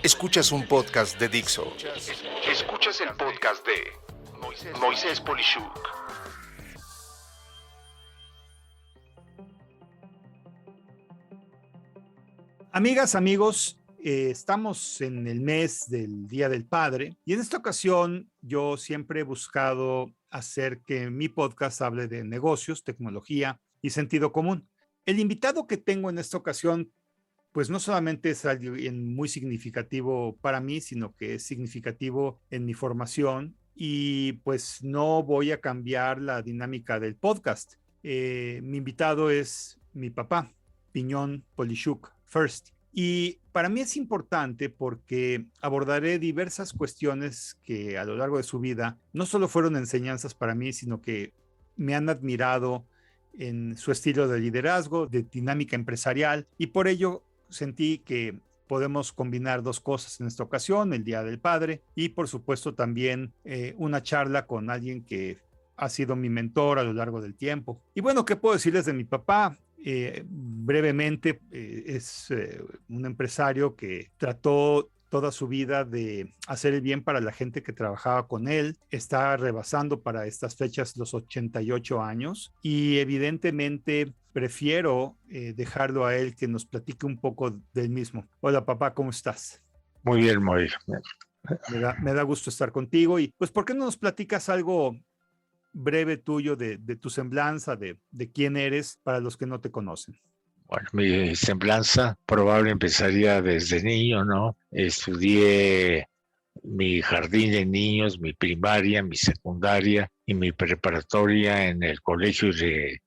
Escuchas un podcast de Dixo. Escuchas el podcast de Moisés Polishuk. Amigas, amigos, estamos en el mes del Día del Padre y en esta ocasión yo siempre he buscado hacer que mi podcast hable de negocios, tecnología y sentido común. El invitado que tengo en esta ocasión, pues no solamente es alguien muy significativo para mí, sino que es significativo en mi formación y pues no voy a cambiar la dinámica del podcast. Mi invitado es mi papá, Piñón Polishuk First. Y para mí es importante porque abordaré diversas cuestiones que a lo largo de su vida no solo fueron enseñanzas para mí, sino que me han admirado en su estilo de liderazgo, de dinámica empresarial, y por ello sentí que podemos combinar dos cosas en esta ocasión, el Día del Padre y por supuesto también una charla con alguien que ha sido mi mentor a lo largo del tiempo. Y bueno, ¿qué puedo decirles de mi papá? Brevemente, es un empresario que trató toda su vida de hacer el bien para la gente que trabajaba con él. Está rebasando para estas fechas los 88 años y evidentemente prefiero dejarlo a él que nos platique un poco del mismo. Hola papá, ¿cómo estás? Muy bien, Moisés. Me da gusto estar contigo y pues ¿por qué no nos platicas algo breve tuyo de tu semblanza, de quién eres para los que no te conocen? Bueno, mi semblanza probable empezaría desde niño, ¿no? Estudié mi jardín de niños, mi primaria, mi secundaria y mi preparatoria en el Colegio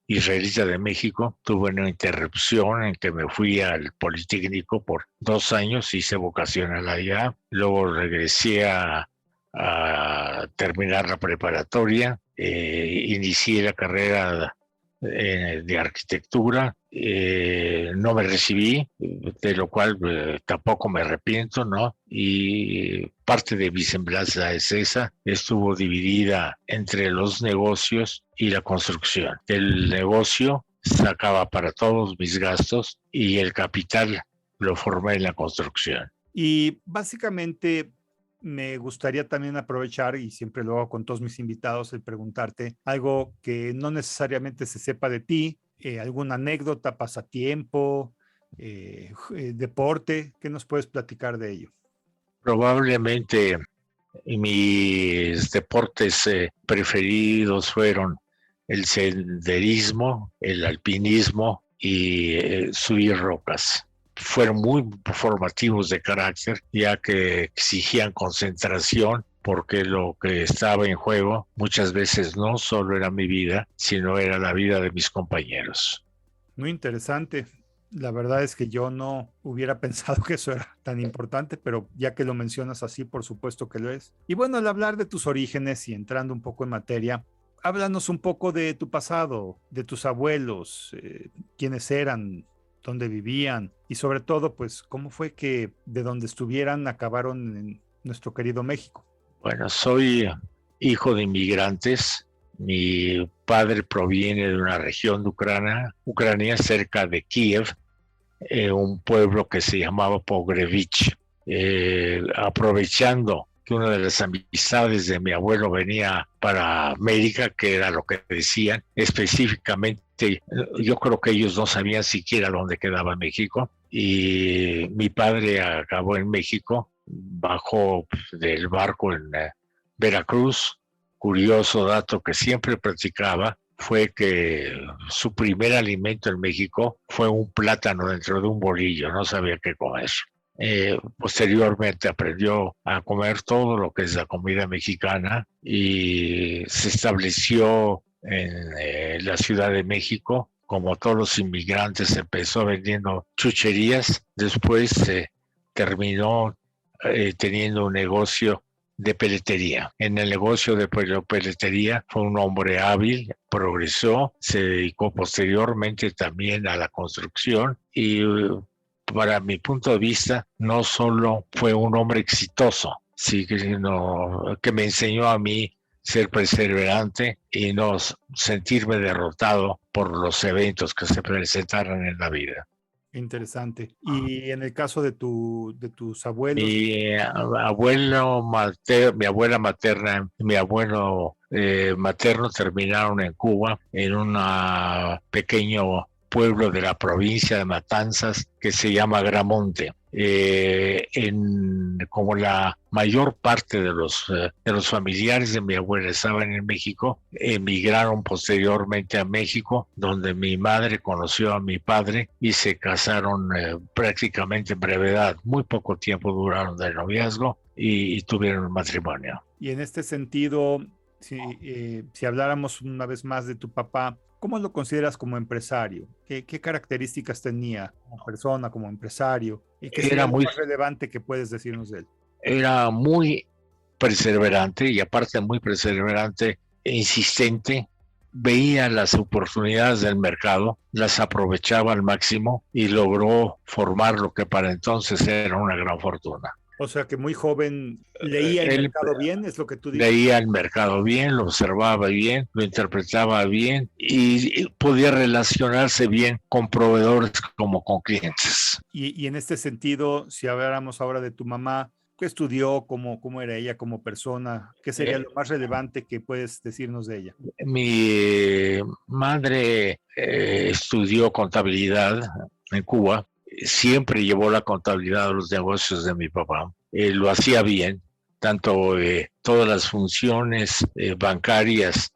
Israelita de México. Tuve una interrupción en que me fui al Politécnico por 2 años, hice vocacional allá. Luego regresé a terminar la preparatoria, inicié la carrera de arquitectura, no me recibí, de lo cual tampoco me arrepiento, ¿no? Y parte de mi semblanza es esa, estuvo dividida entre los negocios y la construcción. El negocio sacaba para todos mis gastos y el capital lo formé en la construcción. Y básicamente me gustaría también aprovechar, y siempre lo hago con todos mis invitados, el preguntarte algo que no necesariamente se sepa de ti, alguna anécdota, pasatiempo, deporte, ¿qué nos puedes platicar de ello? Probablemente mis deportes preferidos fueron el senderismo, el alpinismo y subir rocas. Fueron muy formativos de carácter, ya que exigían concentración, porque lo que estaba en juego muchas veces no solo era mi vida, sino era la vida de mis compañeros. Muy interesante. La verdad es que yo no hubiera pensado que eso era tan importante, pero ya que lo mencionas así, por supuesto que lo es. Y bueno, al hablar de tus orígenes y entrando un poco en materia, háblanos un poco de tu pasado, de tus abuelos, quiénes eran, dónde vivían y sobre todo, pues, cómo fue que de donde estuvieran acabaron en nuestro querido México. Bueno, soy hijo de inmigrantes. Mi padre proviene de una región de Ucrania cerca de Kiev, un pueblo que se llamaba Pogrevich. Aprovechando que una de las amistades de mi abuelo venía para América, que era lo que decían, específicamente, yo creo que ellos no sabían siquiera dónde quedaba México, y mi padre acabó en México, bajó del barco en Veracruz. Curioso dato que siempre practicaba fue que su primer alimento en México fue un plátano dentro de un bolillo, no sabía qué comer. Posteriormente aprendió a comer todo lo que es la comida mexicana y se estableció en la Ciudad de México. Como todos los inmigrantes, empezó vendiendo chucherías, después terminó teniendo un negocio de peletería. En el negocio de peletería fue un hombre hábil, progresó, se dedicó posteriormente también a la construcción y para mi punto de vista no solo fue un hombre exitoso, sino que me enseñó a mí ser perseverante y no sentirme derrotado por los eventos que se presentaran en la vida. Interesante. Y en el caso de tus abuelos. Mi mi abuela materna y mi abuelo materno terminaron en Cuba, en un pequeño pueblo de la provincia de Matanzas que se llama Gramonte. Como la mayor parte de los familiares de mi abuela estaban en México, emigraron posteriormente a México, donde mi madre conoció a mi padre y se casaron prácticamente en brevedad. Muy poco tiempo duraron de noviazgo y tuvieron un matrimonio. Y en este sentido, si habláramos una vez más de tu papá, ¿cómo lo consideras como empresario? ¿Qué características tenía como persona, como empresario? ¿Y qué sería lo más relevante que puedes decirnos de él? Era muy perseverante y aparte muy perseverante e insistente. Veía las oportunidades del mercado, las aprovechaba al máximo y logró formar lo que para entonces era una gran fortuna. O sea que muy joven leía el mercado bien, es lo que tú dices. Leía el mercado bien, lo observaba bien, lo interpretaba bien y podía relacionarse bien con proveedores como con clientes. Y en este sentido, si habláramos ahora de tu mamá, ¿qué estudió? ¿Cómo era ella como persona? ¿Qué sería lo más relevante que puedes decirnos de ella? Mi madre estudió contabilidad en Cuba. Siempre llevó la contabilidad de los negocios de mi papá. Lo hacía bien, tanto todas las funciones bancarias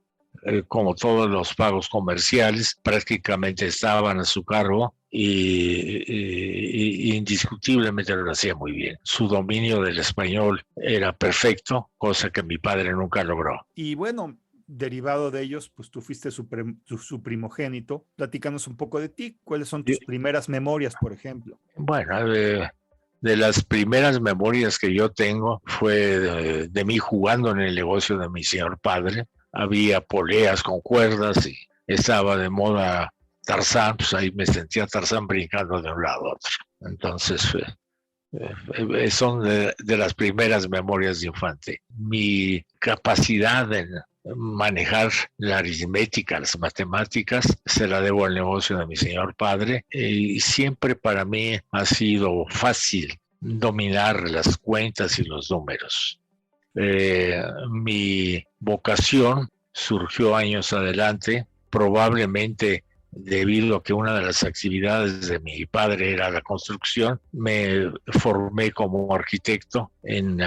como todos los pagos comerciales prácticamente estaban a su cargo y indiscutiblemente lo hacía muy bien. Su dominio del español era perfecto, cosa que mi padre nunca logró. Y bueno, derivado de ellos, pues tú fuiste su primogénito. Platícanos un poco de ti. ¿Cuáles son tus primeras memorias, por ejemplo? Bueno, de las primeras memorias que yo tengo fue de mí jugando en el negocio de mi señor padre. Había poleas con cuerdas y estaba de moda Tarzán, pues ahí me sentía Tarzán brincando de un lado a otro. Entonces, son de las primeras memorias de infante. Mi capacidad en manejar la aritmética, las matemáticas, se la debo al negocio de mi señor padre y siempre para mí ha sido fácil dominar las cuentas y los números. Mi vocación surgió años adelante, probablemente debido a que una de las actividades de mi padre era la construcción. Me formé como arquitecto en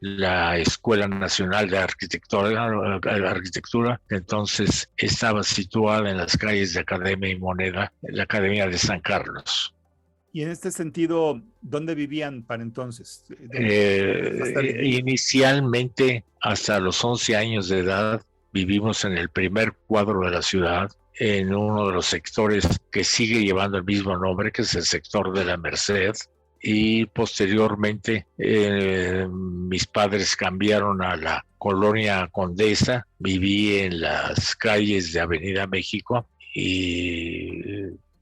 la Escuela Nacional de Arquitectura, entonces estaba situada en las calles de Academia y Moneda, la Academia de San Carlos. Y en este sentido, ¿dónde vivían para entonces? Inicialmente, hasta los 11 años de edad, vivimos en el primer cuadro de la ciudad, en uno de los sectores que sigue llevando el mismo nombre, que es el sector de la Merced. Y posteriormente mis padres cambiaron a la colonia Condesa. Viví en las calles de Avenida México y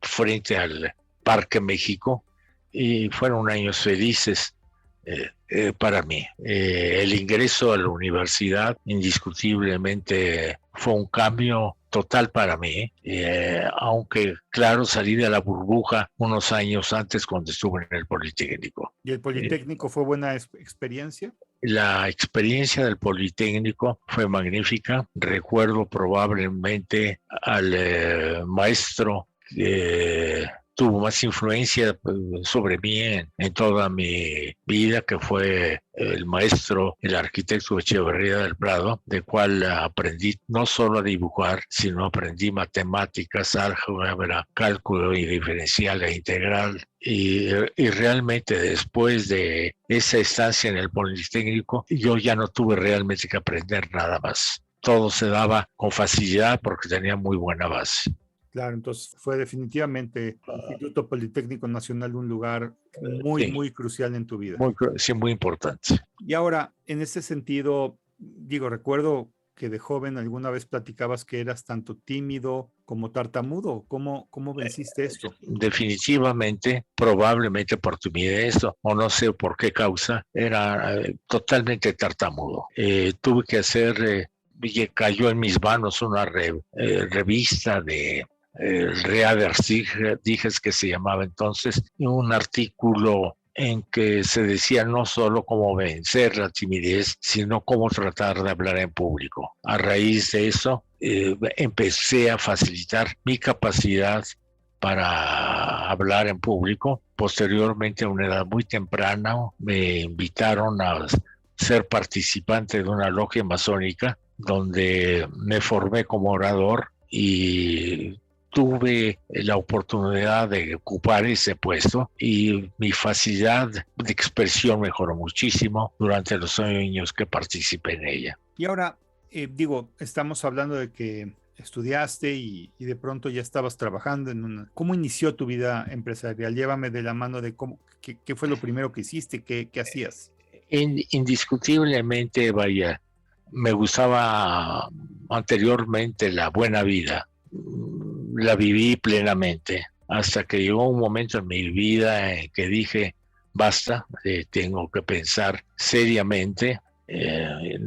frente al Parque México, y fueron años felices para mí. El ingreso a la universidad indiscutiblemente fue un cambio total para mí, aunque claro, salí de la burbuja unos años antes cuando estuve en el Politécnico. ¿Y el Politécnico fue buena experiencia? La experiencia del Politécnico fue magnífica. Recuerdo probablemente al maestro tuvo más influencia sobre mí en toda mi vida, que fue el maestro, el arquitecto Echeverría del Prado, de cual aprendí no solo a dibujar, sino aprendí matemáticas, álgebra, cálculo y diferencial e integral. Y realmente después de esa estancia en el Politécnico, yo ya no tuve realmente que aprender nada más. Todo se daba con facilidad porque tenía muy buena base. Claro, entonces fue definitivamente el Instituto Politécnico Nacional un lugar muy crucial en tu vida. Muy importante. Y ahora, en ese sentido, recuerdo que de joven alguna vez platicabas que eras tanto tímido como tartamudo. ¿Cómo venciste esto? Definitivamente, probablemente por timidez o no sé por qué causa, era totalmente tartamudo. Tuve que hacer, cayó en mis manos una revista de el Diges, que se llamaba entonces, un artículo en que se decía no solo cómo vencer la timidez, sino cómo tratar de hablar en público. A raíz de eso, empecé a facilitar mi capacidad para hablar en público. Posteriormente, a una edad muy temprana, me invitaron a ser participante de una logia masónica, donde me formé como orador y tuve la oportunidad de ocupar ese puesto, y mi facilidad de expresión mejoró muchísimo durante los años que participé en ella. Y ahora, estamos hablando de que estudiaste y de pronto ya estabas trabajando en una... ¿Cómo inició tu vida empresarial? Llévame de la mano de qué fue lo primero que hiciste, qué hacías. Indiscutiblemente, vaya, me gustaba anteriormente la buena vida. La viví plenamente hasta que llegó un momento en mi vida en que dije, basta, tengo que pensar seriamente.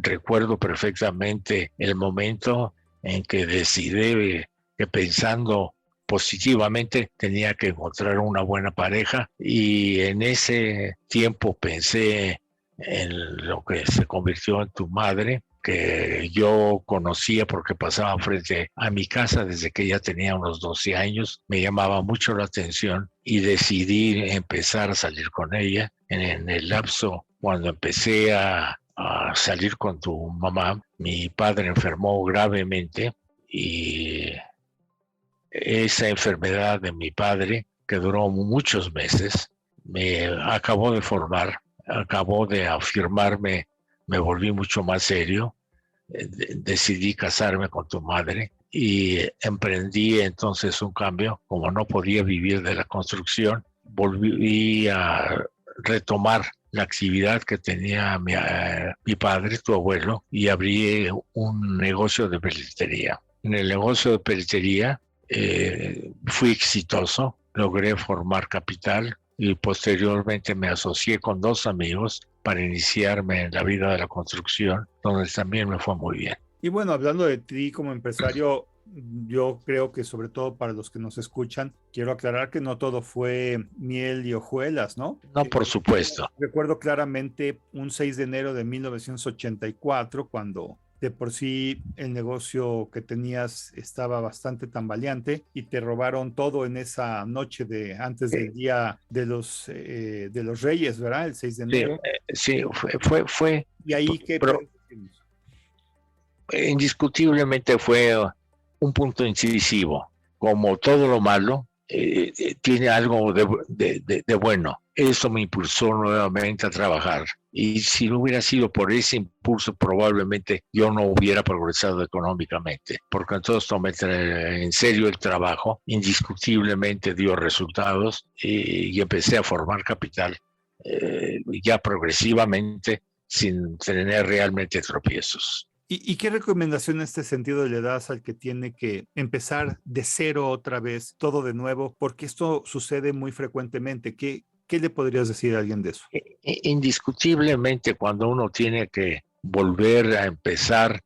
Recuerdo perfectamente el momento en que decidí que, pensando positivamente, tenía que encontrar una buena pareja, y en ese tiempo pensé en lo que se convirtió en tu madre, que yo conocía porque pasaba frente a mi casa desde que ella tenía unos 12 años. Me llamaba mucho la atención y decidí empezar a salir con ella. En el lapso, cuando empecé a salir con tu mamá, mi padre enfermó gravemente, y esa enfermedad de mi padre, que duró muchos meses, me acabó de formar, acabó de afirmarme. Me volví mucho más serio, decidí casarme con tu madre y emprendí entonces un cambio. Como no podía vivir de la construcción, volví a retomar la actividad que tenía mi padre, tu abuelo, y abrí un negocio de peletería. En el negocio de peletería fui exitoso, logré formar capital, y posteriormente me asocié con 2 amigos para iniciarme en la vida de la construcción, donde también me fue muy bien. Y bueno, hablando de ti como empresario, yo creo que sobre todo para los que nos escuchan, quiero aclarar que no todo fue miel y hojuelas, ¿no? No, por supuesto. Recuerdo claramente un 6 de enero de 1984, cuando de por sí el negocio que tenías estaba bastante tambaleante y te robaron todo en esa noche antes del día de los Reyes, ¿verdad? El 6 de enero. Sí, fue. ¿Y ahí qué puedes decirnos? Indiscutiblemente fue un punto incisivo. Como todo lo malo, tiene algo de bueno. Eso me impulsó nuevamente a trabajar. Y si no hubiera sido por ese impulso, probablemente yo no hubiera progresado económicamente, porque entonces tomé en serio el trabajo. Indiscutiblemente dio resultados, y empecé a formar capital, ya progresivamente, sin tener realmente tropiezos. ¿Y qué recomendación en este sentido le das al que tiene que empezar de cero otra vez, todo de nuevo? Porque esto sucede muy frecuentemente. ¿Qué le podrías decir a alguien de eso? Indiscutiblemente, cuando uno tiene que volver a empezar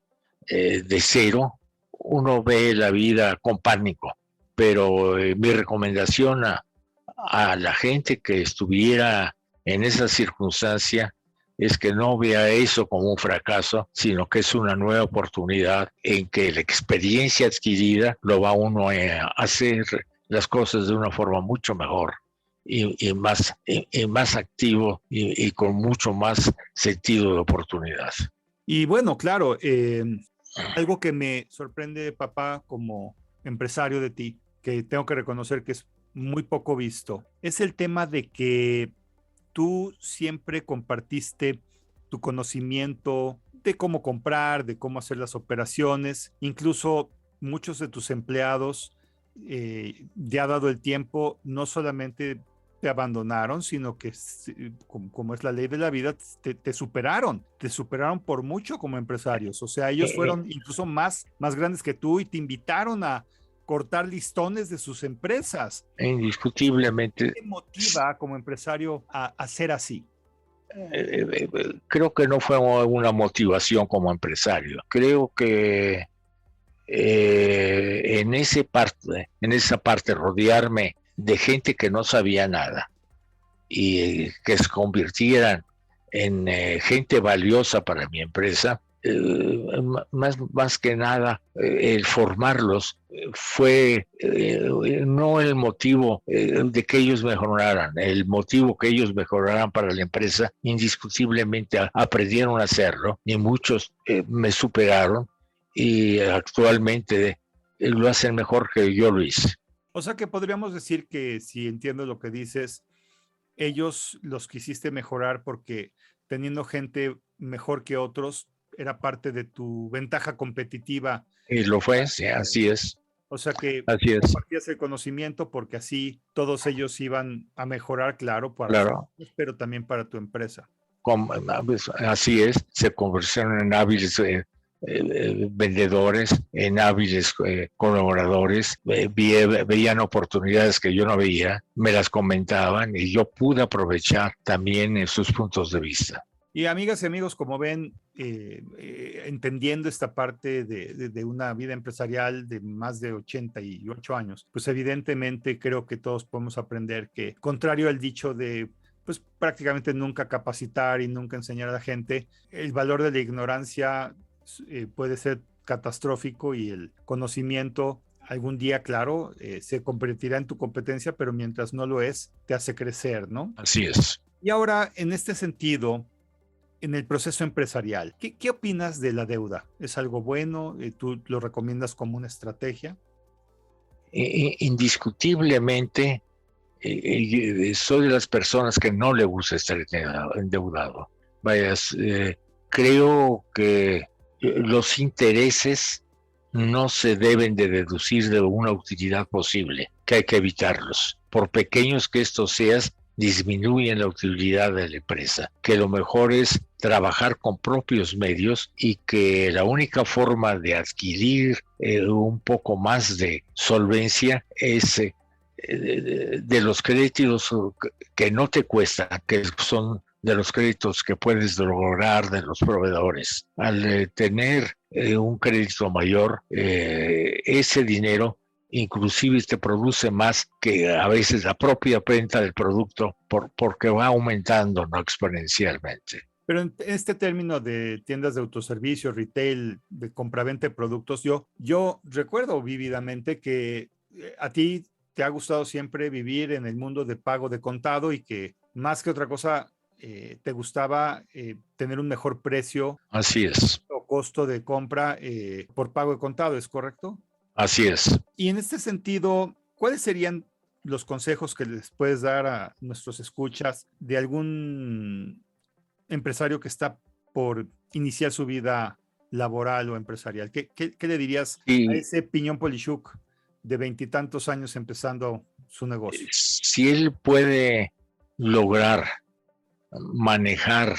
de cero, uno ve la vida con pánico. Pero mi recomendación a la gente que estuviera en esa circunstancia es que no vea eso como un fracaso, sino que es una nueva oportunidad en que la experiencia adquirida lo va uno a hacer las cosas de una forma mucho mejor y más activo y con mucho más sentido de oportunidad. Y bueno, claro, algo que me sorprende, papá, como empresario de ti, que tengo que reconocer que es muy poco visto, es el tema de que tú siempre compartiste tu conocimiento de cómo comprar, de cómo hacer las operaciones. Incluso muchos de tus empleados, ya dado el tiempo, no solamente te abandonaron, sino que, como es la ley de la vida, te superaron por mucho como empresarios. O sea, ellos fueron incluso más grandes que tú y te invitaron a cortar listones de sus empresas. Indiscutiblemente. ¿Qué te motiva como empresario a ser así? Creo que no fue una motivación como empresario. Creo que en esa parte, rodearme de gente que no sabía nada y que se convirtieran en gente valiosa para mi empresa, más que nada, el formarlos fue no el motivo de que ellos mejoraran, el motivo que ellos mejoraran para la empresa, indiscutiblemente aprendieron a hacerlo y muchos me superaron y actualmente lo hacen mejor que yo lo hice. O sea que podríamos decir que, si entiendo lo que dices, ellos los quisiste mejorar porque teniendo gente mejor que otros era parte de tu ventaja competitiva. Y lo fue, sí, así es. O sea que así es. compartías el conocimiento porque así todos ellos iban a mejorar, claro, claro. pero también para tu empresa. Así es, se convirtieron en hábiles vendedores, en hábiles colaboradores, veían oportunidades que yo no veía, me las comentaban y yo pude aprovechar también sus puntos de vista. Y amigas y amigos, como ven, entendiendo esta parte de una vida empresarial de más de 88 años, pues evidentemente creo que todos podemos aprender que, contrario al dicho de pues prácticamente nunca capacitar y nunca enseñar a la gente, el valor de la ignorancia puede ser catastrófico y el conocimiento algún día, claro, se convertirá en tu competencia, pero mientras no lo es, te hace crecer, ¿no? Así es. Y ahora, en este sentido, en el proceso empresarial, ¿qué opinas de la deuda? ¿Es algo bueno? ¿Tú lo recomiendas como una estrategia? Indiscutiblemente, soy de las personas que no le gusta estar endeudado. Creo que los intereses no se deben de deducir de una utilidad posible, que hay que evitarlos. Por pequeños que estos sean, disminuyen la utilidad de la empresa, que lo mejor es trabajar con propios medios y que la única forma de adquirir un poco más de solvencia es de los créditos que no te cuestan, que son de los créditos que puedes lograr de los proveedores. Al tener un crédito mayor, ese dinero inclusive te produce más que a veces la propia venta del producto porque va aumentando, no exponencialmente. Pero en este término de tiendas de autoservicio, retail, de compraventa de productos, yo recuerdo vívidamente que a ti te ha gustado siempre vivir en el mundo de pago de contado y que más que otra cosa te gustaba tener un mejor precio. Así es. O costo de compra por pago de contado, ¿es correcto? Así es. Y en este sentido, ¿cuáles serían los consejos que les puedes dar a nuestros escuchas de algún empresario que está por iniciar su vida laboral o empresarial? ¿Qué le dirías a ese Piñón Polishuk de 20 y tantos años empezando su negocio? Si él puede lograr manejar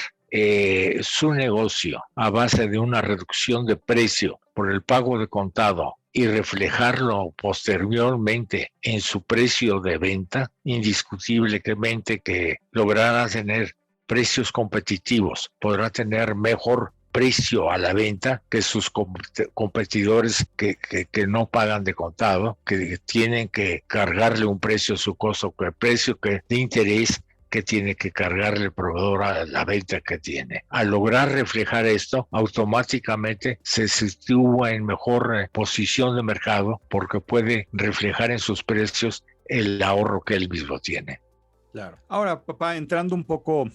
su negocio a base de una reducción de precio por el pago de contado y reflejarlo posteriormente en su precio de venta, indiscutiblemente que logrará tener precios competitivos, podrá tener mejor precio a la venta que sus competidores que no pagan de contado, que tienen que cargarle un precio a su costo, que el precio de interés que tiene que cargarle el proveedor a la venta que tiene. Al lograr reflejar esto, automáticamente se sitúa en mejor posición de mercado porque puede reflejar en sus precios el ahorro que él mismo tiene. Claro. Ahora, papá, entrando un poco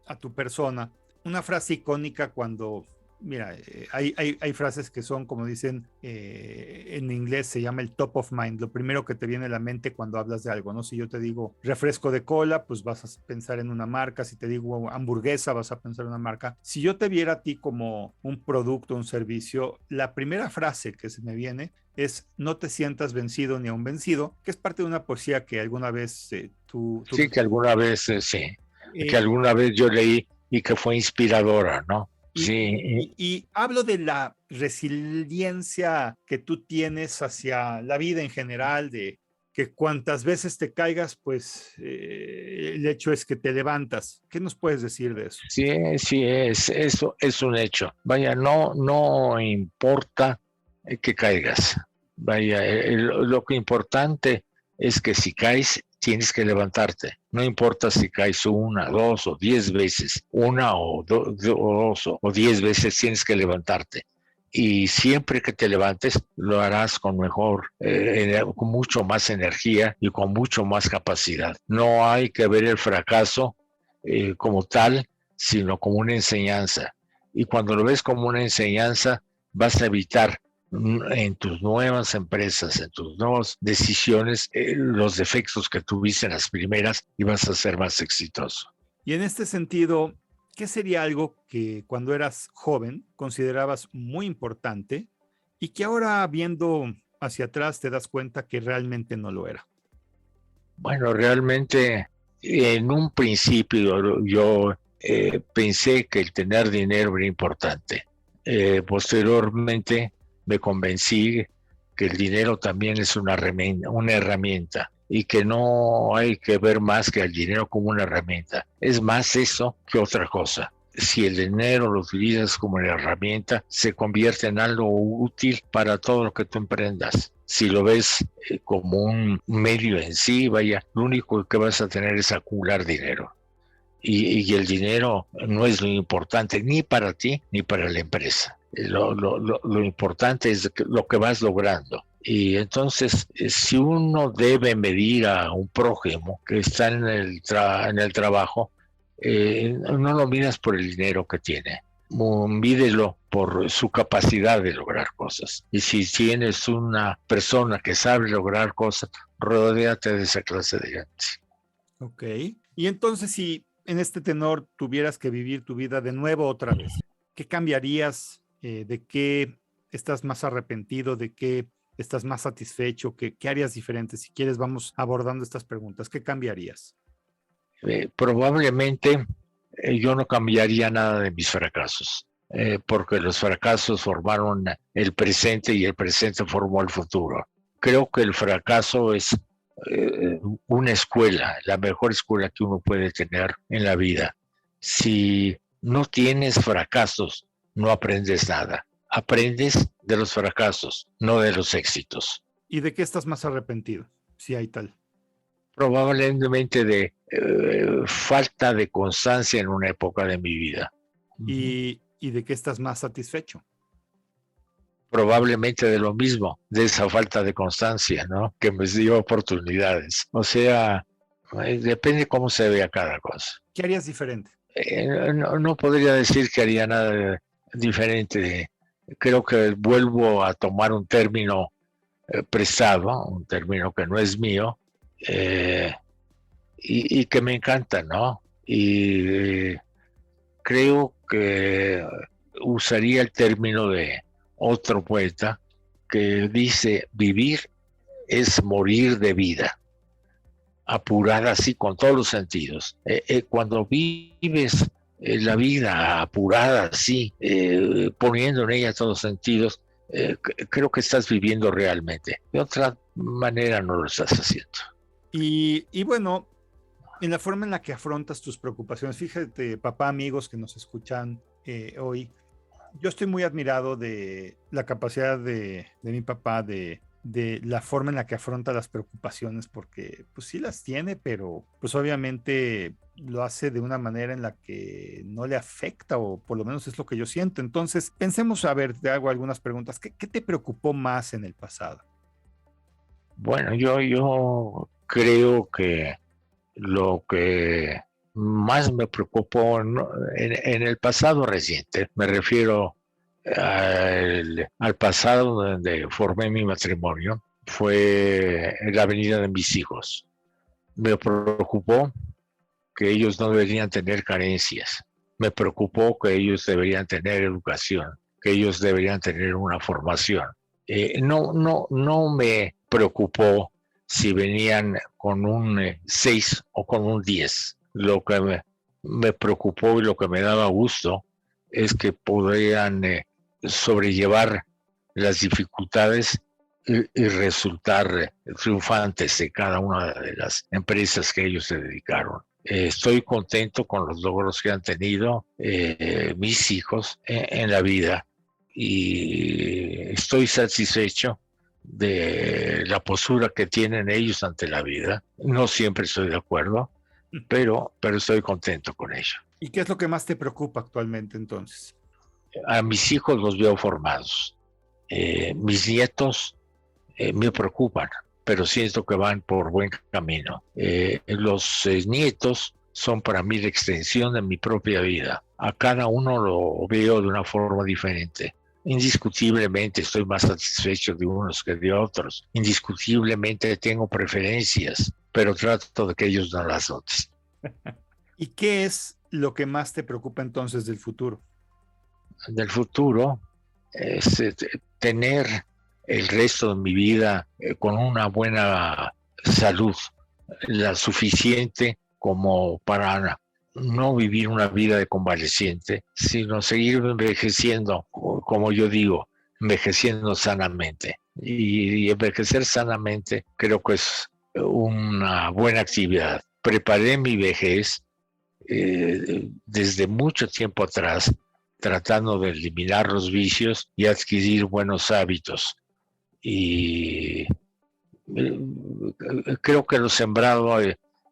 a tu persona, una frase icónica cuando, mira, hay frases que son, como dicen en inglés, se llama el top of mind, lo primero que te viene a la mente cuando hablas de algo, ¿no? Si yo te digo refresco de cola, pues vas a pensar en una marca. Si te digo hamburguesa, vas a pensar en una marca. Si yo te viera a ti como un producto, un servicio, la primera frase que se me viene es: no te sientas vencido ni aún vencido, que es parte de una poesía que alguna vez tú... Sí, que alguna vez, que alguna vez yo leí y que fue inspiradora, ¿no? Y hablo de la resiliencia que tú tienes hacia la vida en general, de que cuantas veces te caigas, pues el hecho es que te levantas. ¿Qué nos puedes decir de eso? Sí, eso es un hecho. Vaya, no importa que caigas. Vaya, lo que importante es que si caes, tienes que levantarte. No importa si caes 1, 2 o 10 veces, 2 o 10 veces tienes que levantarte. Y siempre que te levantes, lo harás con con mucho más energía y con mucho más capacidad. No hay que ver el fracaso como tal, sino como una enseñanza. Y cuando lo ves como una enseñanza, vas a evitar en tus nuevas empresas, en tus nuevas decisiones, los defectos que tuviste en las primeras y vas a ser más exitoso. Y en este sentido, ¿qué sería algo que cuando eras joven considerabas muy importante y que ahora viendo hacia atrás te das cuenta que realmente no lo era? Bueno, realmente en un principio yo pensé que el tener dinero era importante. Posteriormente me convencí que el dinero también es una herramienta y que no hay que ver más que el dinero como una herramienta. Es más eso que otra cosa. Si el dinero lo utilizas como una herramienta, se convierte en algo útil para todo lo que tú emprendas. Si lo ves como un medio en sí, vaya, lo único que vas a tener es acumular dinero. Y el dinero no es lo importante ni para ti ni para la empresa. Lo importante es lo que vas logrando. Y entonces, si uno debe medir a un prójimo que está en el trabajo, no lo miras por el dinero que tiene, mídelo por su capacidad de lograr cosas. Y si tienes una persona que sabe lograr cosas, rodéate de esa clase de gente. Ok. Y entonces, si en este tenor tuvieras que vivir tu vida de nuevo otra vez, ¿qué cambiarías? ¿De qué estás más arrepentido? ¿De qué estás más satisfecho? ¿Qué harías diferente? Si quieres, vamos abordando estas preguntas. ¿Qué cambiarías? Probablemente yo no cambiaría nada de mis fracasos, porque los fracasos formaron el presente y el presente formó el futuro. Creo que el fracaso es una escuela, la mejor escuela que uno puede tener en la vida. Si no tienes fracasos, no aprendes nada. Aprendes de los fracasos, no de los éxitos. ¿Y de qué estás más arrepentido? Si hay tal. Probablemente de falta de constancia en una época de mi vida. ¿Y de qué estás más satisfecho? Probablemente de lo mismo, de esa falta de constancia, ¿no? Que me dio oportunidades. O sea, depende cómo se vea cada cosa. ¿Qué harías diferente? No podría decir que haría nada diferente. Creo que vuelvo a tomar un término prestado, un término que no es mío, y que me encanta, ¿no? Y creo que usaría el término de otro poeta que dice: vivir es morir de vida, apurada así con todos los sentidos. Cuando vives la vida apurada así, poniendo en ella todos los sentidos, creo que estás viviendo realmente. De otra manera no lo estás haciendo. Y bueno, en la forma en la que afrontas tus preocupaciones, fíjate, papá, amigos que nos escuchan hoy, yo estoy muy admirado de la capacidad de mi papá, de la forma en la que afronta las preocupaciones, porque pues sí las tiene, pero pues obviamente lo hace de una manera en la que no le afecta, o por lo menos es lo que yo siento. Entonces, pensemos, a ver, te hago algunas preguntas. ¿Qué te preocupó más en el pasado? Bueno, yo creo que lo que más me preocupó en el pasado reciente, me refiero al pasado donde formé mi matrimonio, fue la venida de mis hijos. Me preocupó que ellos no deberían tener carencias. Me preocupó que ellos deberían tener educación, que ellos deberían tener una formación. No me preocupó si venían con un 6 o con un 10. Lo que me preocupó y lo que me daba gusto es que podrían sobrellevar las dificultades y resultar triunfantes en cada una de las empresas que ellos se dedicaron. Estoy contento con los logros que han tenido mis hijos en la vida. y estoy satisfecho de la postura que tienen ellos ante la vida. No siempre estoy de acuerdo, pero estoy contento con ello. ¿Y qué es lo que más te preocupa actualmente entonces? A mis hijos los veo formados. Mis nietos me preocupan, pero siento que van por buen camino. Los nietos son para mí la extensión de mi propia vida. A cada uno lo veo de una forma diferente. Indiscutiblemente estoy más satisfecho de unos que de otros. Indiscutiblemente tengo preferencias, pero trato de que ellos no las noten. ¿Y qué es lo que más te preocupa entonces del futuro? Del futuro es tener el resto de mi vida con una buena salud, la suficiente como para no vivir una vida de convaleciente, sino seguir envejeciendo, como yo digo, envejeciendo sanamente. Y envejecer sanamente creo que es una buena actividad. Preparé mi vejez desde mucho tiempo atrás, tratando de eliminar los vicios y adquirir buenos hábitos. Y creo que lo sembrado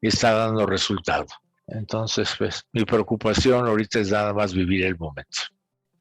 está dando resultado. Entonces, pues, mi preocupación ahorita es nada más vivir el momento.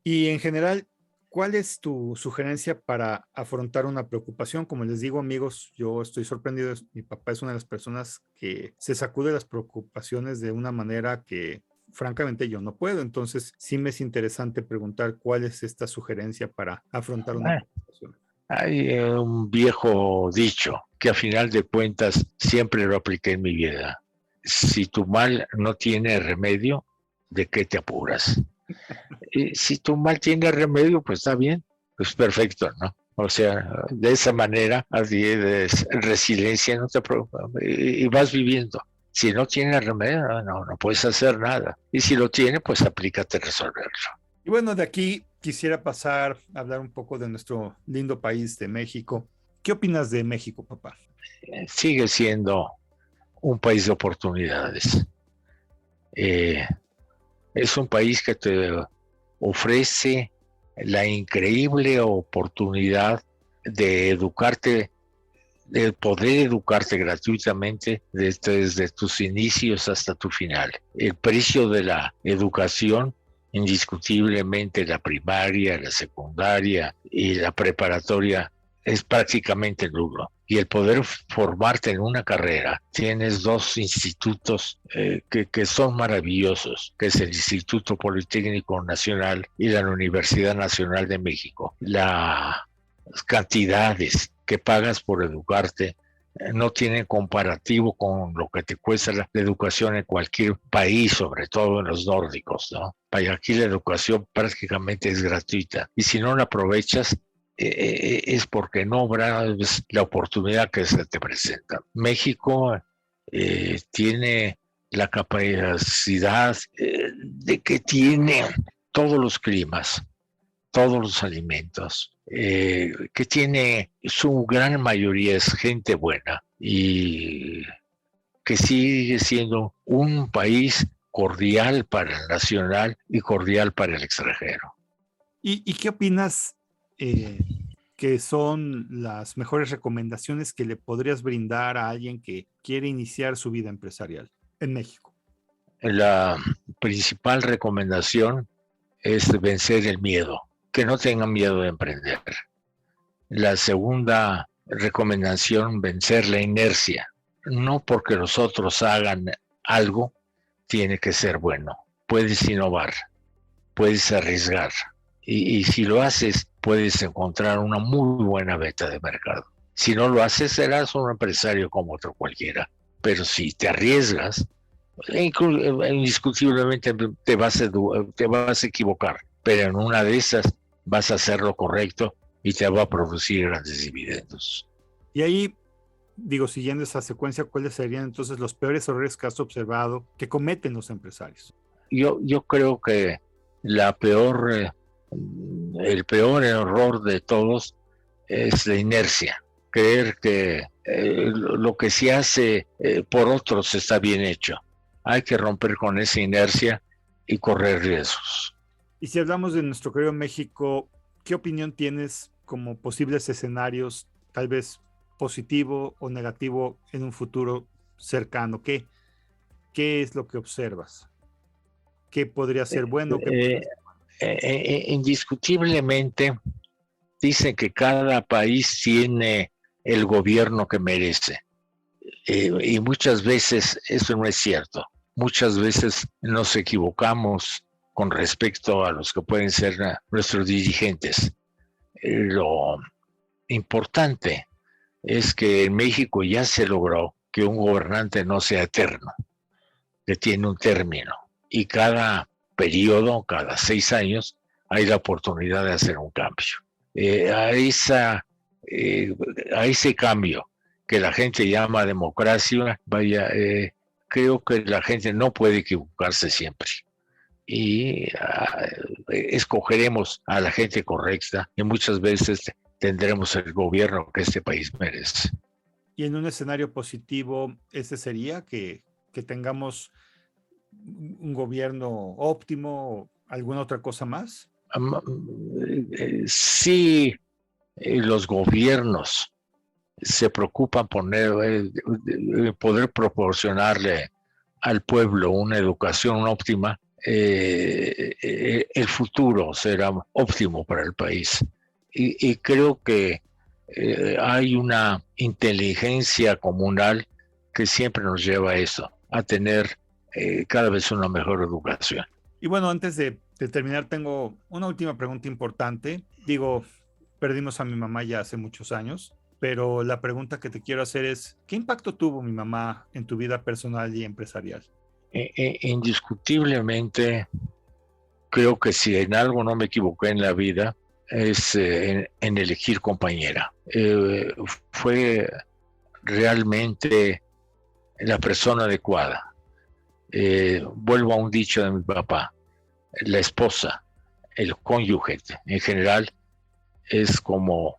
Y en general, ¿cuál es tu sugerencia para afrontar una preocupación? Como les digo, amigos, yo estoy sorprendido. Mi papá es una de las personas que se sacude las preocupaciones de una manera que francamente yo no puedo. Entonces, sí me es interesante preguntar cuál es esta sugerencia para afrontar una preocupación. Hay un viejo dicho que a final de cuentas siempre lo apliqué en mi vida. Si tu mal no tiene remedio, ¿de qué te apuras? Y si tu mal tiene remedio, pues está bien, pues perfecto, ¿no? O sea, de esa manera adquieres resiliencia, no te preocupes, y vas viviendo. Si no tiene remedio, no puedes hacer nada. Y si lo tiene, pues aplícate a resolverlo. Y bueno, de aquí quisiera pasar a hablar un poco de nuestro lindo país de México. ¿Qué opinas de México, papá? Sigue siendo un país de oportunidades. Es un país que te ofrece la increíble oportunidad de educarte, de poder educarte gratuitamente desde tus inicios hasta tu final. El precio de la educación, indiscutiblemente la primaria, la secundaria y la preparatoria, es prácticamente nulo. Y el poder formarte en una carrera, tienes dos institutos que son maravillosos, que es el Instituto Politécnico Nacional y la Universidad Nacional de México. Las cantidades que pagas por educarte no tienen comparativo con lo que te cuesta la educación en cualquier país, sobre todo en los nórdicos, ¿no? Aquí la educación prácticamente es gratuita y si no la aprovechas, es porque no obras la oportunidad que se te presenta. México tiene la capacidad de que tiene todos los climas, todos los alimentos, que tiene su gran mayoría es gente buena y que sigue siendo un país cordial para el nacional y cordial para el extranjero. ¿Y qué opinas que son las mejores recomendaciones que le podrías brindar a alguien que quiere iniciar su vida empresarial en México? La principal recomendación es vencer el miedo, que no tengan miedo de emprender. La segunda recomendación, vencer la inercia. No porque los otros hagan algo, tiene que ser bueno. Puedes innovar, puedes arriesgar. Y si lo haces, puedes encontrar una muy buena beta de mercado. Si no lo haces, serás un empresario como otro cualquiera. Pero si te arriesgas, indiscutiblemente te vas a equivocar. Pero en una de esas vas a hacer lo correcto y te va a producir grandes dividendos. Y ahí, digo, siguiendo esa secuencia, ¿cuáles serían entonces los peores errores que has observado que cometen los empresarios? Yo creo que el peor error de todos es la inercia. Creer que lo que se hace por otros está bien hecho. Hay que romper con esa inercia y correr riesgos. Y si hablamos de nuestro querido México, ¿qué opinión tienes como posibles escenarios, tal vez positivo o negativo en un futuro cercano? ¿Qué es lo que observas? ¿Qué podría ser bueno? ¿Qué podría ser malo? Indiscutiblemente dicen que cada país tiene el gobierno que merece. Y muchas veces eso no es cierto. Muchas veces nos equivocamos con respecto a los que pueden ser nuestros dirigentes. Lo importante es que en México ya se logró que un gobernante no sea eterno, que tiene un término. Y cada periodo, cada 6 años, hay la oportunidad de hacer un cambio. Eh, a, esa, eh, a ese cambio que la gente llama democracia, creo que la gente no puede equivocarse siempre. Y escogeremos a la gente correcta y muchas veces tendremos el gobierno que este país merece. Y en un escenario positivo, ese sería que tengamos un gobierno óptimo o alguna otra cosa más. Sí, los gobiernos se preocupan poder proporcionarle al pueblo una educación óptima, el futuro será óptimo para el país. Y creo que hay una inteligencia comunal que siempre nos lleva a eso, a tener cada vez una mejor educación. Y bueno, antes de terminar, tengo una última pregunta importante. Digo, perdimos a mi mamá ya hace muchos años, pero la pregunta que te quiero hacer es, ¿qué impacto tuvo mi mamá en tu vida personal y empresarial? Indiscutiblemente, creo que si en algo no me equivoqué en la vida, es en elegir compañera. Fue realmente la persona adecuada. Vuelvo a un dicho de mi papá, la esposa, el cónyuge en general, es como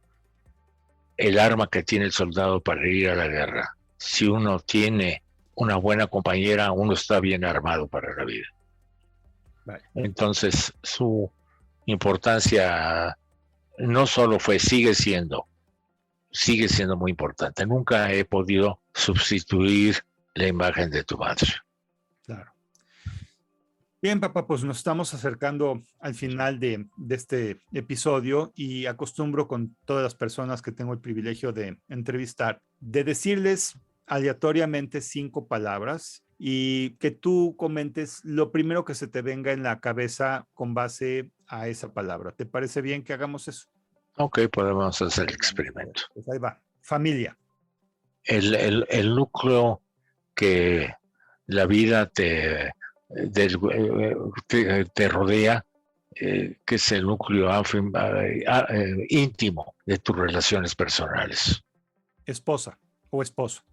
el arma que tiene el soldado para ir a la guerra. Si uno tiene una buena compañera, uno está bien armado para la vida. Vale. Entonces, su importancia no solo fue, sigue siendo muy importante. Nunca he podido sustituir la imagen de tu madre. Claro. Bien, papá, pues nos estamos acercando al final de este episodio y acostumbro con todas las personas que tengo el privilegio de entrevistar, de decirles aleatoriamente 5 palabras y que tú comentes lo primero que se te venga en la cabeza con base a esa palabra. ¿Te parece bien que hagamos eso? Ok, podemos hacer el experimento. Pues ahí va. Familia. El núcleo que la vida te rodea, que es el núcleo íntimo de tus relaciones personales. Esposa o esposo.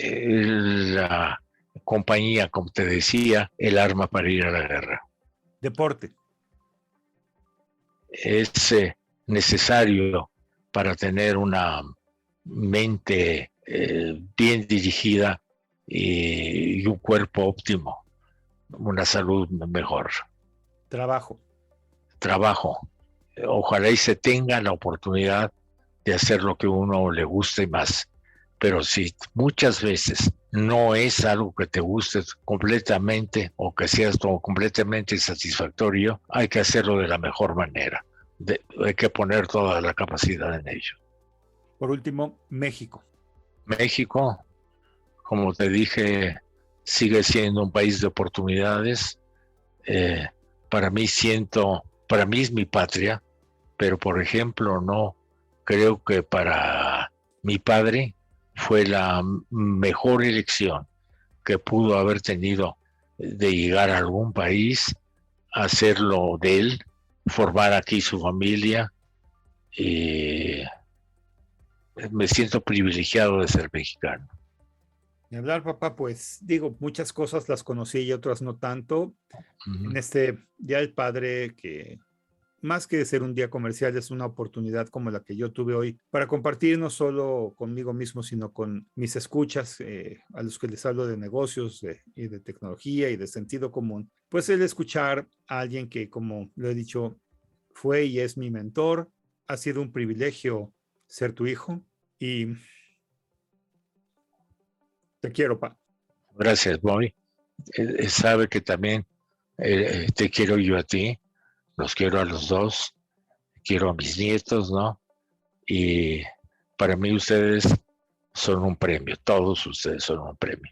La compañía, como te decía, el arma para ir a la guerra. Deporte. Es necesario para tener una mente bien dirigida y un cuerpo óptimo, una salud mejor. Trabajo. Trabajo. Ojalá y se tenga la oportunidad de hacer lo que uno le guste y más. Pero si muchas veces no es algo que te guste completamente o que sea completamente insatisfactorio, hay que hacerlo de la mejor manera. Hay que poner toda la capacidad en ello. Por último, México. México, como te dije, sigue siendo un país de oportunidades. Para mí es mi patria, pero por ejemplo, no creo que para mi padre fue la mejor elección que pudo haber tenido de llegar a algún país, hacerlo de él, formar aquí su familia, y me siento privilegiado de ser mexicano. De hablar, papá, pues digo, muchas cosas las conocí y otras no tanto. En este Día del Padre, que más que ser un día comercial, es una oportunidad como la que yo tuve hoy para compartir no solo conmigo mismo, sino con mis escuchas, a los que les hablo de negocios y de tecnología y de sentido común. Pues el escuchar a alguien que, como lo he dicho, fue y es mi mentor. Ha sido un privilegio ser tu hijo y te quiero, pa. Gracias, Bobby. Sabe que también te quiero yo a ti, los quiero a los dos, quiero a mis nietos, ¿no? Y para mí ustedes son un premio, todos ustedes son un premio.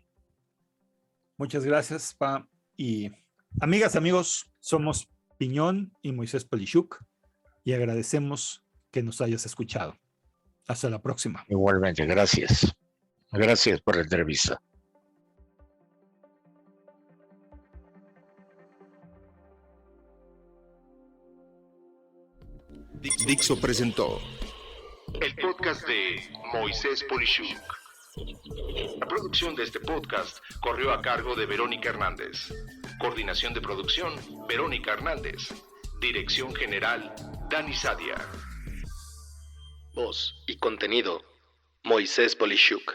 Muchas gracias, pa. Y amigas, amigos, somos Piñón y Moisés Polishuk y agradecemos que nos hayas escuchado. Hasta la próxima. Igualmente, gracias. Gracias por la entrevista. Dixo presentó el podcast de Moisés Polishuk. La producción de este podcast corrió a cargo de Verónica Hernández. Coordinación de producción, Verónica Hernández. Dirección general, Dani Sadia. Voz y contenido, Moisés Polishuk.